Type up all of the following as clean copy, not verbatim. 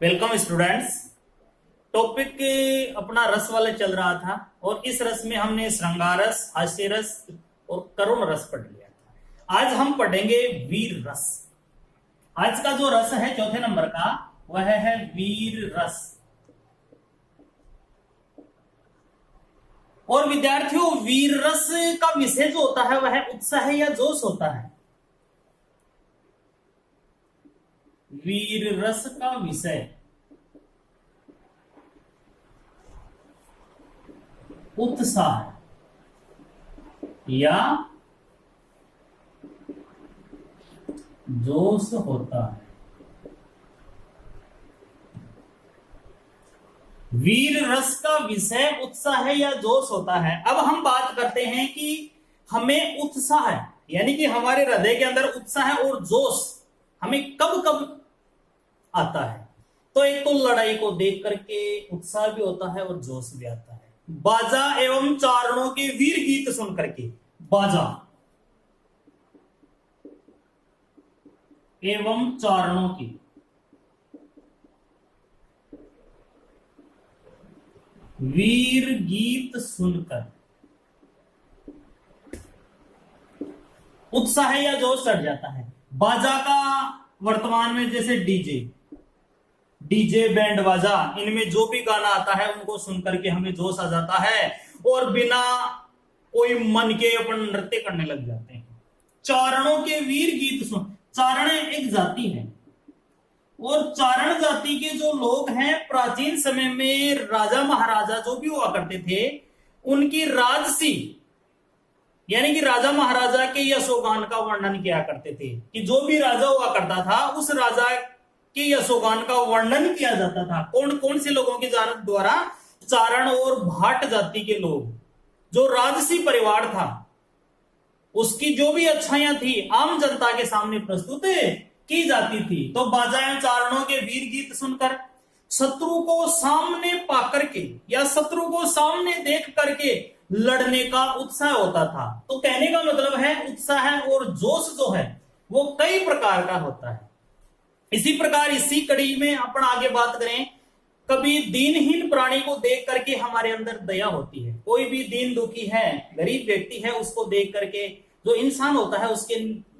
Welcome students. Topic अपना रस वाला चल रहा था और इस रस में हमने श्रृंगार रस, हास्य रस और करुण रस पढ़ लिया था। आज हम पढ़ेंगे वीर रस। आज का जो रस है चौथे नंबर का वह है वीर रस। और विद्यार्थियों, वीर रस का विषय जो होता है वह उत्साह या जोश होता है। वीर रस का विषय उत्साह या जोश होता है। वीर रस का विषय उत्साह या जोश होता है। अब हम बात करते हैं कि हमें उत्साह यानी कि हमारे हृदय के अंदर उत्साह और जोश हमें कब कब आता है। तो एक तो लड़ाई को देख करके उत्साह भी होता है और जोश भी आता है। बाजा एवं चारणों के वीर गीत सुन करके, बाजा एवं चारणों की वीर गीत सुनकर उत्साह या जोश चढ़ जाता है। बाजा का वर्तमान में जैसे डीजे बैंड बाजा, इनमें जो भी गाना आता है उनको सुनकर के हमें जोश आ जाता है और बिना कोई मन के अपन नृत्य करने लग जाते हैं। चारणों के वीर गीत सुन, चारण एक जाति है और चारण जाति के जो लोग हैं प्राचीन समय में राजा महाराजा जो भी हुआ करते थे उनकी राजसी यानी कि राजा महाराजा के यशोगान का वर्णन किया करते थे कि जो भी राजा हुआ करता था उस राजा के यशोगान का वर्णन किया जाता था। कौन कौन से लोगों के द्वारा? चारण और भाट जाति के लोग, जो राजसी परिवार था उसकी जो भी अच्छाइयां थी आम जनता के सामने प्रस्तुत की जाती थी। तो बाजाएं चारणों के वीर गीत सुनकर शत्रु को सामने पाकर के या शत्रु को सामने देख करके लड़ने का उत्साह होता था। तो कहने का मतलब है उत्साह और जोश जो है वो कई प्रकार का होता है। इसी प्रकार इसी कड़ी में अपन आगे बात करें, कभी दीनहीन प्राणी को देख करके हमारे अंदर दया होती है। कोई भी दीन दुखी है, गरीब व्यक्ति है, उसको देख करके जो इंसान होता है उसके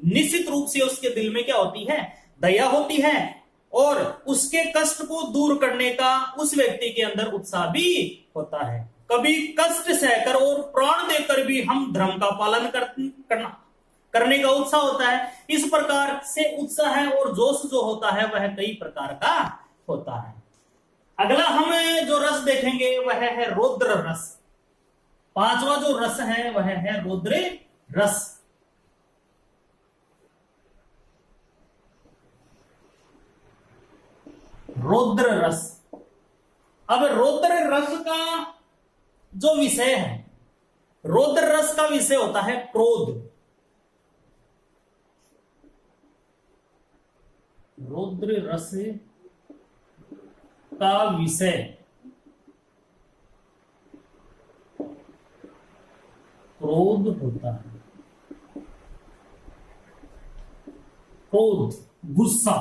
निश्चित रूप से उसके दिल में क्या होती है? दया होती है और उसके कष्ट को दूर करने का उस व्यक्ति के अंदर उत्साह भी होता है। कभी कष्ट सहकर और प्राण देकर भी हम धर्म का पालन करने का उत्साह होता है। इस प्रकार से उत्साह और जोश जो होता है वह कई प्रकार का होता है। अगला हम जो रस देखेंगे वह है रौद्र रस। पांचवा जो रस है वह है रौद्र रस। रौद्र रस। अब रौद्र रस का जो विषय है, रौद्र रस का विषय होता है क्रोध। रौद्र रस का विषय क्रोध होता है। क्रोध, गुस्सा।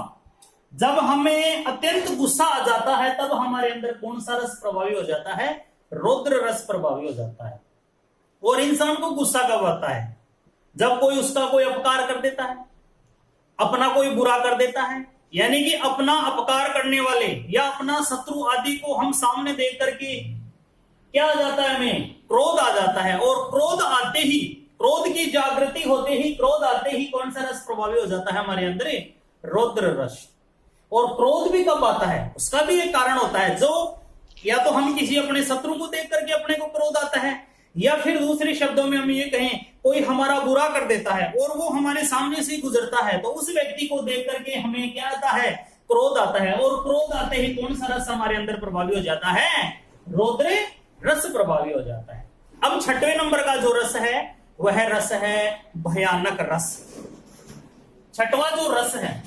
जब हमें अत्यंत गुस्सा आ जाता है तब हमारे अंदर कौन सा रस प्रभावी हो जाता है? रौद्र रस प्रभावी हो जाता है। और इंसान को गुस्सा कब आता है? जब कोई उसका कोई अपकार कर देता है, अपना कोई बुरा कर देता है, यानी कि अपना अपकार करने वाले या अपना शत्रु आदि को हम सामने देख करके क्या आ जाता है? हमें क्रोध आ जाता है। और क्रोध आते ही, क्रोध की जागृति होते ही, क्रोध आते ही कौन सा रस प्रभावी हो जाता है हमारे अंदर? रौद्र रस। और क्रोध भी कब आता है उसका भी एक कारण होता है। जो या तो हम किसी अपने शत्रु को देख करके अपने को क्रोध आता है, या फिर दूसरे शब्दों में हम ये कहें कोई हमारा बुरा कर देता है और वो हमारे सामने से गुजरता है तो उस व्यक्ति को देख करके हमें क्या आता है? क्रोध आता है। और क्रोध आते ही कौन सा रस हमारे अंदर प्रभावी हो जाता है? रौद्र रस प्रभावी हो जाता है। अब छठवें नंबर का जो रस है वह रस है भयानक रस। छठवां जो रस है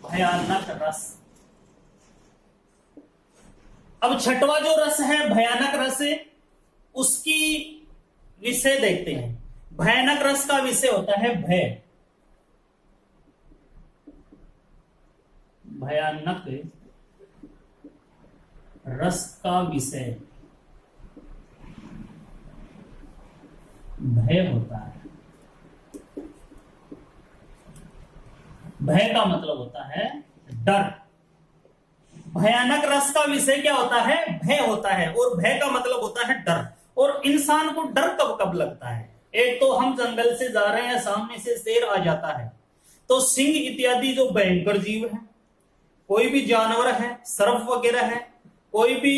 भयानक रस। अब छठवां जो रस है भयानक रस, उसकी विषय देखते हैं। भयानक रस का विषय होता है भय। भयानक रस का विषय भय होता है। भय का मतलब होता है डर। भयानक रस का विषय क्या होता है? भय होता है, और भय का मतलब होता है डर। और इंसान को डर कब कब लगता है? एक तो हम जंगल से जा रहे हैं, सामने से शेर आ जाता है, तो सिंह इत्यादि जो भयंकर जीव है, कोई भी जानवर है, सर्प वगैरह है, कोई भी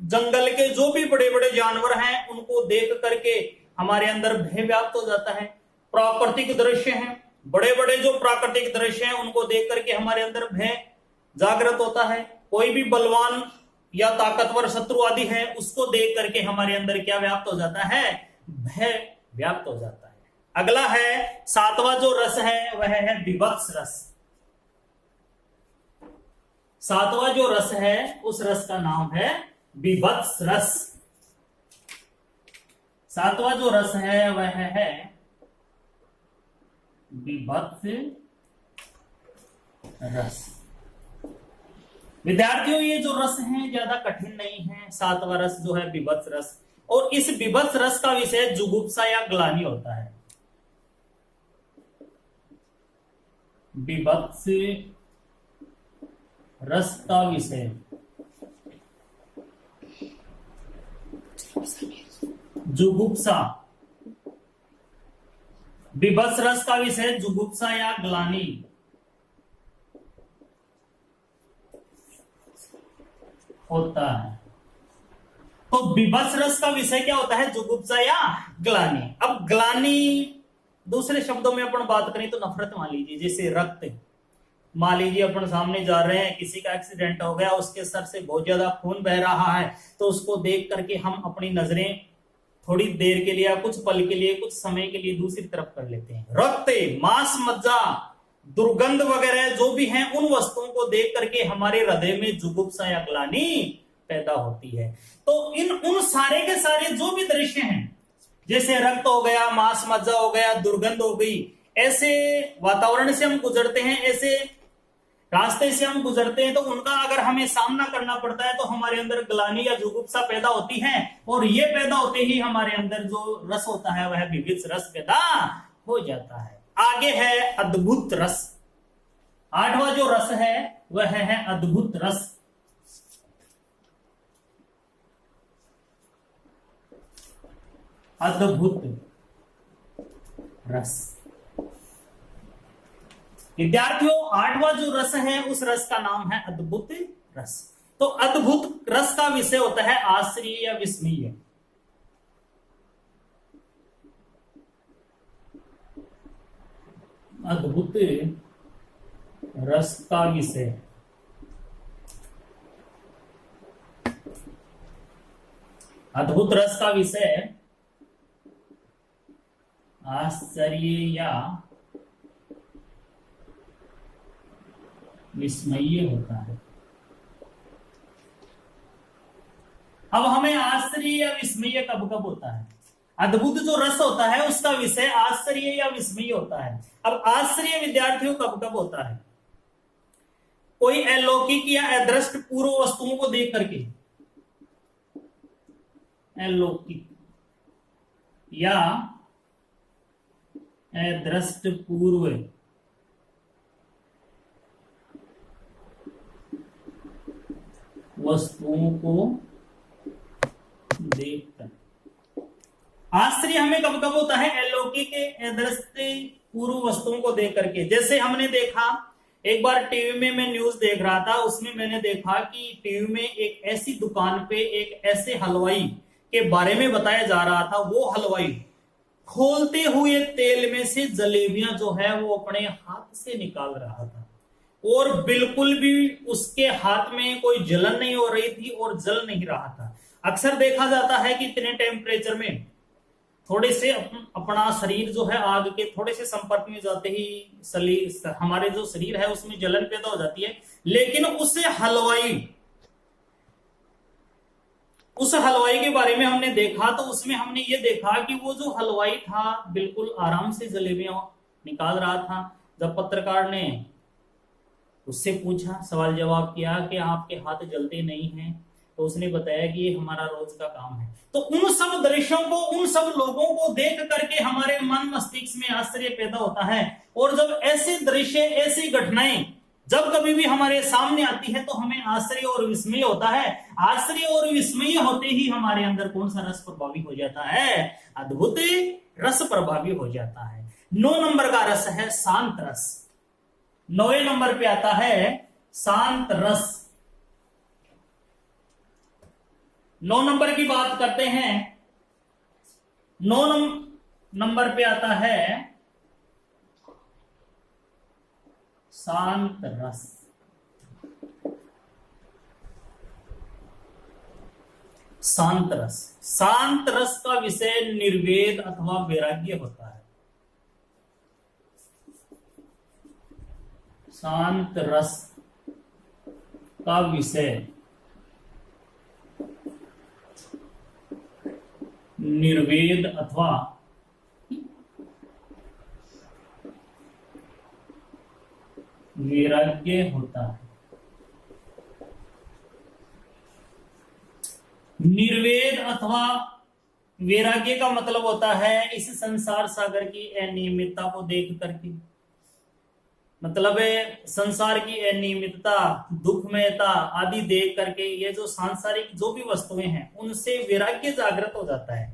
जंगल के जो भी बड़े बड़े जानवर हैं, उनको देख करके हमारे अंदर भय व्याप्त हो जाता है। प्राकृतिक दृश्य हैं, बड़े बड़े जो प्राकृतिक दृश्य हैं, उनको देख करके हमारे अंदर भय जागृत होता है। कोई भी बलवान या ताकतवर शत्रु आदि है, उसको देख करके हमारे अंदर क्या व्याप्त हो जाता है? भय व्याप्त हो जाता है। अगला है 7वां जो रस है वह है विभत्स रस। 7वां जो रस है उस रस का नाम है विभत्स रस। 7वां जो रस है वह है विभत्स रस। विद्यार्थियों, ये जो रस है ज्यादा कठिन नहीं है। 7वां रस जो है विभत्स रस, और इस विभत्स रस का विषय जुगुप्सा या ग्लानि होता है। विभत्स रस का विषय जुगुप्सा। विभत्स रस का विषय जुगुप्सा या ग्लानि होता है। तो विभत्स रस का विषय क्या होता है? जुगुप्सा या ग्लानि। अब ग्लानि दूसरे शब्दों में अपन बात करें तो नफरत मान लीजिए, जैसे रक्त। मान लीजिए अपन सामने जा रहे हैं, किसी का एक्सीडेंट हो गया, उसके सर से बहुत ज्यादा खून बह रहा है, तो उसको देख करके हम अपनी नजरें थोड़ी देर के लिए, कुछ पल के लिए, कुछ समय के लिए दूसरी तरफ कर लेते हैं। रक्त, मांस, मज्जा, दुर्गंध वगैरह जो भी हैं, उन वस्तुओं को देख करके हमारे हृदय में जुगुप्सा या ग्लानि पैदा होती है। तो उन सारे के सारे जो भी दृश्य हैं, जैसे रक्त हो गया, मांस मज्जा हो गया, दुर्गंध हो गई, ऐसे वातावरण से हम गुजरते हैं, ऐसे रास्ते से हम गुजरते हैं, तो उनका अगर हमें सामना करना पड़ता है तो हमारे अंदर ग्लानि या जुगुप्सा पैदा होती है, और ये पैदा होते ही हमारे अंदर जो रस होता है वह विभत्स रस पैदा हो जाता है। आगे है अद्भुत रस। 8वां जो रस है वह है अद्भुत रस। अद्भुत रस। विद्यार्थियों, 8वां जो रस है उस रस का नाम है अद्भुत रस। तो अद्भुत रस का विषय होता है आश्चर्य या विस्मय। अद्भुत रस का विषय अद्भुत रस का विषय आश्चर्य या विस्मय होता है। अब हमें आश्चर्य या विस्मय कब कब होता है? अद्भुत जो रस होता है उसका विषय आश्चर्य या विस्मय होता है। अब आश्चर्य विद्यार्थियों कब कब होता है? कोई अलौकिक या अदृष्ट पूर्व वस्तुओं को देख करके, अलौकिक या अदृष्ट पूर्व वस्तुओं को देखकर। आश्चर्य हमें कब कब होता है? अलौकिक अदृष्ट पूर्व वस्तुओं को देख करके। जैसे हमने देखा, एक बार टीवी में मैं न्यूज देख रहा था, उसमें मैंने देखा कि टीवी में एक ऐसी दुकान पे एक ऐसे हलवाई के बारे में बताया जा रहा था। वो हलवाई खोलते हुए तेल में से जलेबियां जो है वो अपने हाथ से निकाल रहा था, और बिल्कुल भी उसके हाथ में कोई जलन नहीं हो रही थी और जल नहीं रहा था। अक्सर देखा जाता है कि इतने टेम्परेचर में थोड़े से अपना शरीर जो है आग के थोड़े से संपर्क में जाते ही हमारे जो शरीर है उसमें जलन पैदा हो जाती है। लेकिन उस हलवाई के बारे में हमने देखा, तो उसमें हमने ये देखा कि वो जो हलवाई था बिल्कुल आराम से जलेबियां निकाल रहा था। जब पत्रकार ने उससे पूछा, सवाल जवाब किया कि आपके हाथ जलते नहीं हैं, तो उसने बताया कि ये हमारा रोज का काम है। तो उन सब दृश्यों को, उन सब लोगों को देख करके हमारे मन मस्तिष्क में आश्चर्य पैदा होता है। और जब ऐसे दृश्य, ऐसी घटनाएं जब कभी भी हमारे सामने आती है तो हमें आश्चर्य और विस्मय होता है। आश्चर्य और विस्मय होते ही हमारे अंदर कौन सा रस प्रभावी हो जाता है? अद्भुत रस प्रभावी हो जाता है। 9 नंबर का रस है शांत रस। 9वें नंबर पे आता है शांत रस। 9 नंबर की बात करते हैं। 9 नंबर पे आता है शांत रस। शांत रस, शांत रस का विषय निर्वेद अथवा वैराग्य होता है। शांत रस का विषय निर्वेद अथवा वैराग्य होता है। निर्वेद अथवा वैराग्य का मतलब होता है इस संसार सागर की अनियमितता को देख करके, मतलब संसार की अनियमितता, दुखमयता आदि देख करके ये जो सांसारिक जो भी वस्तुएं हैं उनसे वैराग्य जागृत हो जाता है।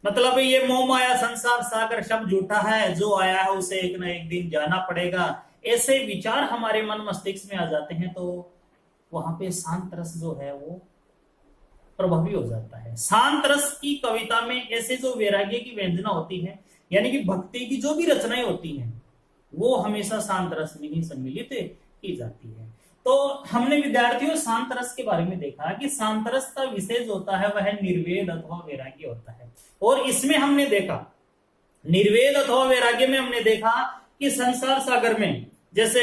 मतलब ये मोह माया संसार सागर शब्द झूठा है, जो आया है उसे एक ना एक दिन जाना पड़ेगा, ऐसे विचार हमारे मन मस्तिष्क में आ जाते हैं। तो वहां पे शांत रस जो है वो प्रभावी हो जाता है। शांत रस की कविता में ऐसे जो वैराग्य की व्यंजना होती है, यानी कि भक्ति की जो भी रचनाएं होती हैं, वो हमेशा शांत रस में ही सम्मिलित की जाती है। तो हमने विद्यार्थियों शांत रस के बारे में देखा कि शांत रस का विषय जो होता है वह निर्वेद अथवा वैराग्य होता है। और इसमें हमने देखा, निर्वेद अथवा वैराग्य में हमने देखा कि संसार सागर में, जैसे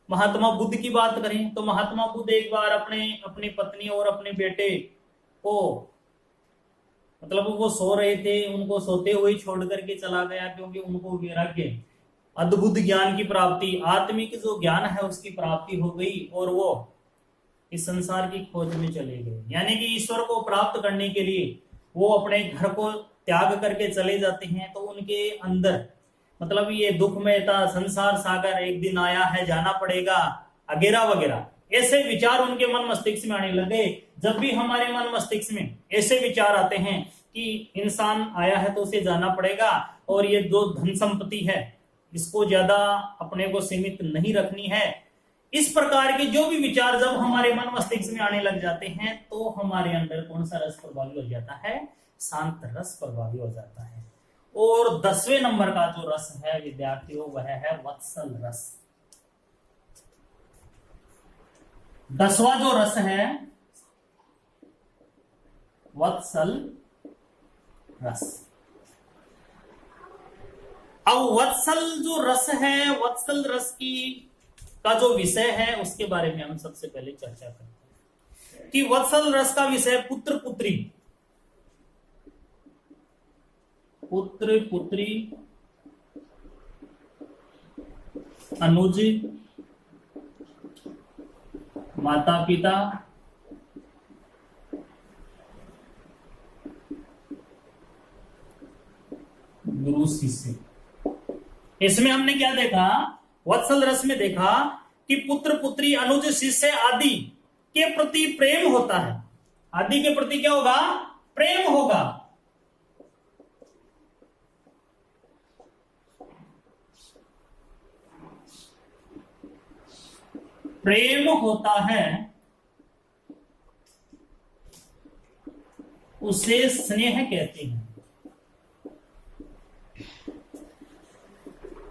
महात्मा बुद्ध की बात करें तो महात्मा बुद्ध एक बार अपनी पत्नी और अपने बेटे को, मतलब वो सो रहे थे, उनको सोते हुए छोड़ करके चला गया, क्योंकि उनको वैराग्य, अद्भुत ज्ञान की प्राप्ति, आत्मिक जो ज्ञान है उसकी प्राप्ति हो गई और वो इस संसार की खोज में चले गए। यानी कि ईश्वर को प्राप्त करने के लिए वो अपने घर को त्याग करके चले जाते हैं। तो उनके अंदर मतलब ये दुखमयता, संसार सागर एक दिन आया है, जाना पड़ेगा, वगैरह वगैरह ऐसे विचार उनके मन मस्तिष्क में आने लगे। जब भी हमारे मन मस्तिष्क में ऐसे विचार आते हैं कि इंसान आया है तो उसे जाना पड़ेगा, और ये जो धन संपत्ति है इसको ज्यादा अपने को सीमित नहीं रखनी है, इस प्रकार के जो भी विचार जब हमारे मन मस्तिष्क में आने लग जाते हैं तो हमारे अंदर कौन सा रस प्रभावी हो जाता है? शांत रस प्रभावी हो जाता है। और 10वें नंबर का जो रस है विद्यार्थियों वह है वत्सल रस। 10वां जो रस है वत्सल रस। अब वत्सल जो रस है, वत्सल रस का जो विषय है उसके बारे में हम सबसे पहले चर्चा करते हैं कि वत्सल रस का विषय पुत्र पुत्री, पुत्र पुत्री, अनुज, माता पिता, गुरु शिष्य। इसमें हमने क्या देखा? वत्सल रस में देखा कि पुत्र पुत्री, अनुज, शिष्य आदि के प्रति प्रेम होता है। आदि के प्रति क्या होगा? प्रेम होगा। प्रेम होता है, उसे स्नेह कहते हैं।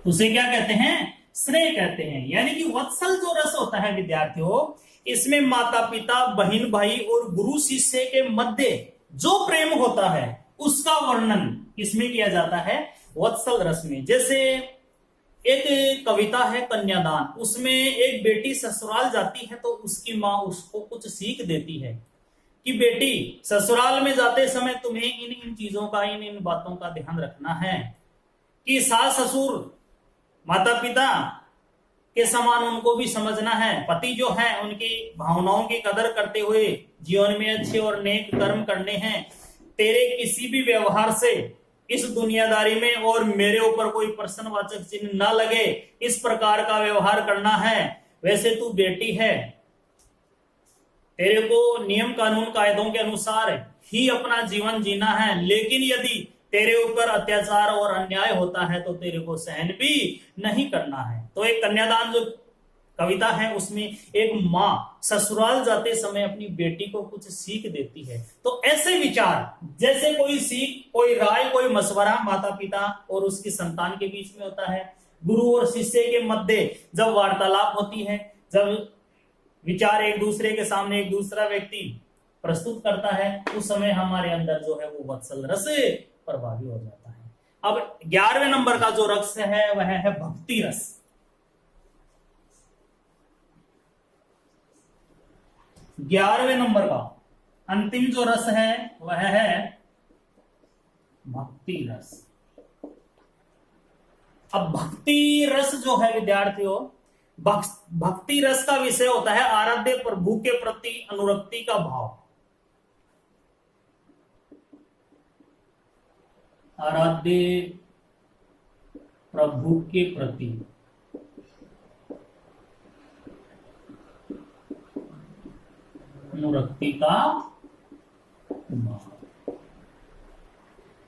उसे क्या कहते हैं? स्नेह कहते हैं। यानी कि वत्सल जो रस होता है विद्यार्थियों, इसमें माता पिता, बहन भाई और गुरु शिष्य के मध्य जो प्रेम होता है उसका वर्णन किसमें किया जाता है? वत्सल रस में। जैसे एक कविता है कन्यादान, उसमें एक बेटी ससुराल जाती है तो उसकी माँ उसको कुछ सीख देती है कि बेटी ससुराल में जाते समय तुम्हें इन इन चीजों का, इन इन बातों का ध्यान रखना है कि सास ससुर, माता पिता के समान उनको भी समझना है। पति जो है उनकी भावनाओं की कदर करते हुए जीवन में अच्छे और नेक कर्म करने हैं। तेरे किसी भी व्यवहार से इस दुनियादारी में और मेरे ऊपर कोई प्रश्नवाचक चिन्ह ना लगे, इस प्रकार का व्यवहार करना है। वैसे तू बेटी है, तेरे को नियम कानून कायदों के अनुसार ही अपना जीवन जीना है, लेकिन यदि तेरे ऊपर अत्याचार और अन्याय होता है तो तेरे को सहन भी नहीं करना है। तो एक कन्यादान जो कविता है उसमें एक माँ ससुराल जाते समय अपनी बेटी को कुछ सीख देती है। तो ऐसे विचार जैसे कोई सीख, कोई राय, कोई मशवरा माता पिता और उसकी संतान के बीच में होता है, गुरु और शिष्य के मध्य जब वार्तालाप होती है, जब विचार एक दूसरे के सामने एक दूसरा व्यक्ति प्रस्तुत करता है, उस समय हमारे अंदर जो है वो वत्सल रस प्रभावी हो जाता है। अब 11वें नंबर का जो रस है वह है भक्ति रस। 11वें नंबर का अंतिम जो रस है वह है भक्ति रस। अब भक्ति रस जो है विद्यार्थियों, भक्ति रस का विषय होता है आराध्य प्रभु के प्रति अनुरक्ति का भाव। आराध्य प्रभु के प्रति अनुरक्ति का भाव।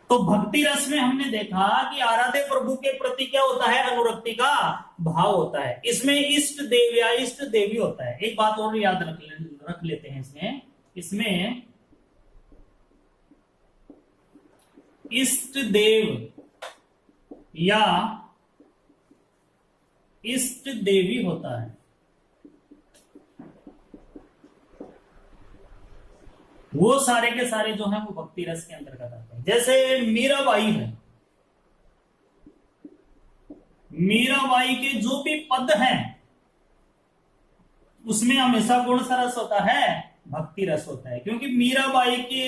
तो भक्ति रस में हमने देखा कि आराध्य प्रभु के प्रति क्या होता है, अनुरक्ति का भाव होता है। इसमें इष्ट देव या इष्ट देवी होता है। एक बात और याद रख लेते हैं, इसमें इष्ट देव या इष्ट देवी होता है। वो सारे के सारे जो हैं वो भक्ति रस के अंतर्गत आते हैं। जैसे मीराबाई है, मीराबाई के जो भी पद हैं उसमें हमेशा कौन सा रस होता है, भक्ति रस होता है, क्योंकि मीराबाई के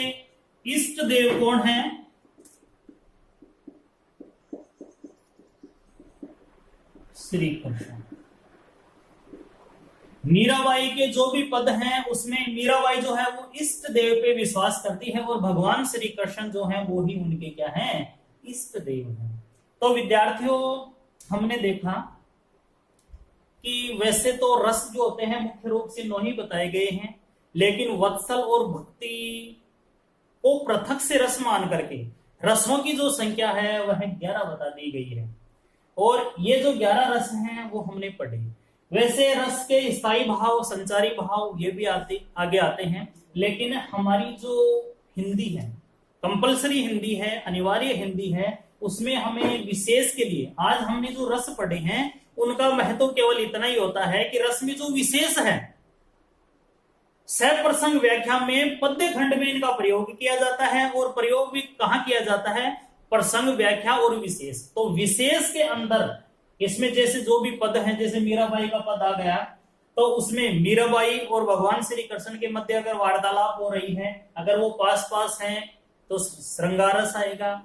इष्ट देव कौन है, श्री कृष्ण। मीराबाई के जो भी पद हैं उसमें मीराबाई जो है वो इष्ट देव पे विश्वास करती है और भगवान श्री कृष्ण जो है वो ही उनके क्या हैं, इष्ट देव हैं। तो विद्यार्थियों हमने देखा कि वैसे तो रस जो होते हैं मुख्य रूप से 9 ही बताए गए हैं, लेकिन वत्सल और भक्ति को पृथक से रस मान करके रसों की जो संख्या है वह 11 बता दी गई है। और ये जो 11 रस हैं वो हमने पढ़े। वैसे रस के स्थायी भाव, संचारी भाव ये भी आगे आते हैं, लेकिन हमारी जो हिंदी है, कंपलसरी हिंदी है, अनिवार्य हिंदी है, उसमें हमें विशेष के लिए आज हमने जो रस पढ़े हैं उनका महत्व केवल इतना ही होता है कि रस में जो विशेष है सप्रसंग व्याख्या में पद्य खंड में इनका प्रयोग किया जाता है। और प्रयोग भी कहां किया जाता है, प्रसंग व्याख्या और विशेष। तो विशेष के अंदर इसमें जैसे जो भी पद हैं, जैसे मीराबाई का पद आ गया तो उसमें मीराबाई और भगवान श्री कृष्ण के मध्य अगर वार्तालाप हो रही है, अगर वो पास पास हैं तो श्रृंगार रस आएगा,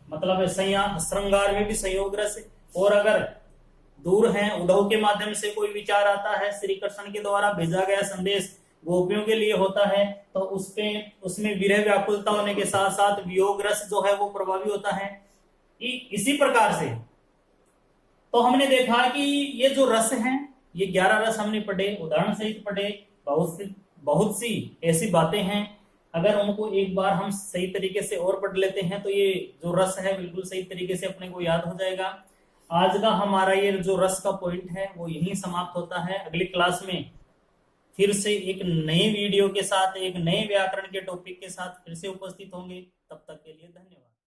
मतलब है श्रृंगार में भी संयोग रस। और अगर दूर हैं, उद्धव के माध्यम से कोई विचार आता है, श्री कृष्ण के द्वारा भेजा गया संदेश गोपियों के लिए होता है, तो उसमें विरह व्याकुलता होने के साथ साथ वियोग रस जो है वो प्रभावी होता है। इसी प्रकार से तो हमने देखा कि ये जो रस हैं, ये 11 रस हमने पढ़े, उदाहरण सहित पढ़े। बहुत सी ऐसी बातें हैं, अगर उनको एक बार हम सही तरीके से और पढ़ लेते हैं तो ये जो रस है बिल्कुल सही तरीके से अपने को याद हो जाएगा। आज का हमारा ये जो रस का पॉइंट है वो यहीं समाप्त होता है। अगली क्लास में फिर से एक नए वीडियो के साथ, एक नए व्याकरण के टॉपिक के साथ फिर से उपस्थित होंगे। तब तक के लिए धन्यवाद।